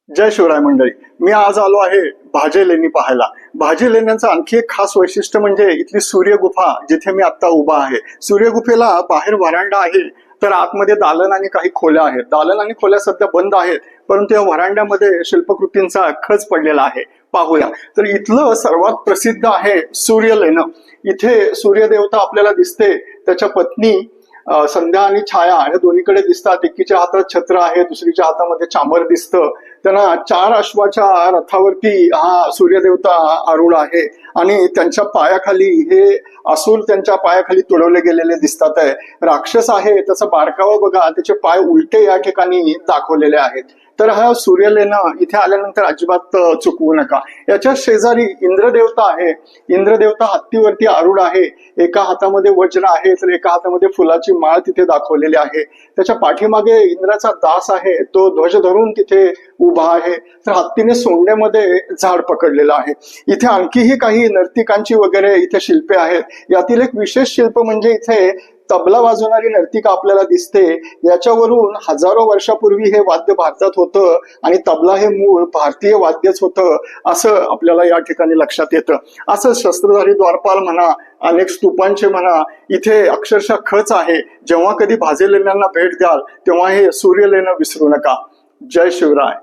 जय शिवराय मंडळी. मी आज आलो आहे भाजे लेणी पाहायला. भाजे लेण्यांचं आणखी एक खास वैशिष्ट्य म्हणजे इथली सूर्य गुफा, जिथे मी आता उभा आहे. सूर्य गुफेला बाहेर व्हरांडा आहे, तर आतमध्ये दालन आणि काही खोल्या आहेत. दालन आणि खोल्या सध्या बंद आहेत, परंतु या व्हरांड्यामध्ये शिल्पकृतींचा खच पडलेला आहे. पाहूया. तर इथलं सर्वात प्रसिद्ध आहे सूर्य लेणं. इथे सूर्यदेवता आपल्याला दिसते, त्याच्या पत्नी संध्या आणि छाया या दोन्हीकडे दिसतात. एकीच्या हातात छत्र आहे, दुसरीच्या हातामध्ये चामर दिसतं. त्यांना 4 अश्वाच्या रथावरती हा सूर्यदेवता आरूढ आहे आणि त्यांच्या पायाखाली हे असुर त्यांच्या पायाखाली तुडवले गेलेले दिसतात आहे. राक्षस आहे, त्याचा बारकावा बघा, त्याचे पाय उलटे या ठिकाणी दाखवलेले आहेत. तर हा सूर्य लेणं इथे आल्यानंतर अजिबात चुकवू नका. याच्या शेजारी इंद्रदेवता आहे. इंद्रदेवता हत्तीवरती आरूढ आहे. एका हातामध्ये वज्र आहे, तर एका हातामध्ये फुलाची माळ तिथे दाखवलेली आहे. त्याच्या पाठीमागे इंद्राचा दास आहे, तो ध्वज धरून तिथे उभा आहे. तर हत्तीने सोंडेमध्ये झाड पकडलेलं आहे. इथे आणखीही काही नर्तिकांची वगैरे इथे शिल्पे आहेत. यातील एक विशेष शिल्प म्हणजे इथे तबला वाजवणारी नर्तिका आपल्याला दिसते. याच्यावरून हजारो वर्षापूर्वी हे वाद्य भारतात होतं आणि तबला हे मूळ भारतीय वाद्यच होतं असं आपल्याला या ठिकाणी लक्षात येतं. असं शस्त्रधारी द्वारपाल म्हणा, अनेक स्तूपांचे म्हणा, इथे अक्षरशः खच आहे. जेव्हा कधी भाजे लेण्यांना भेट द्याल तेव्हा हे सूर्य लेणं विसरू नका. जय शिवराय.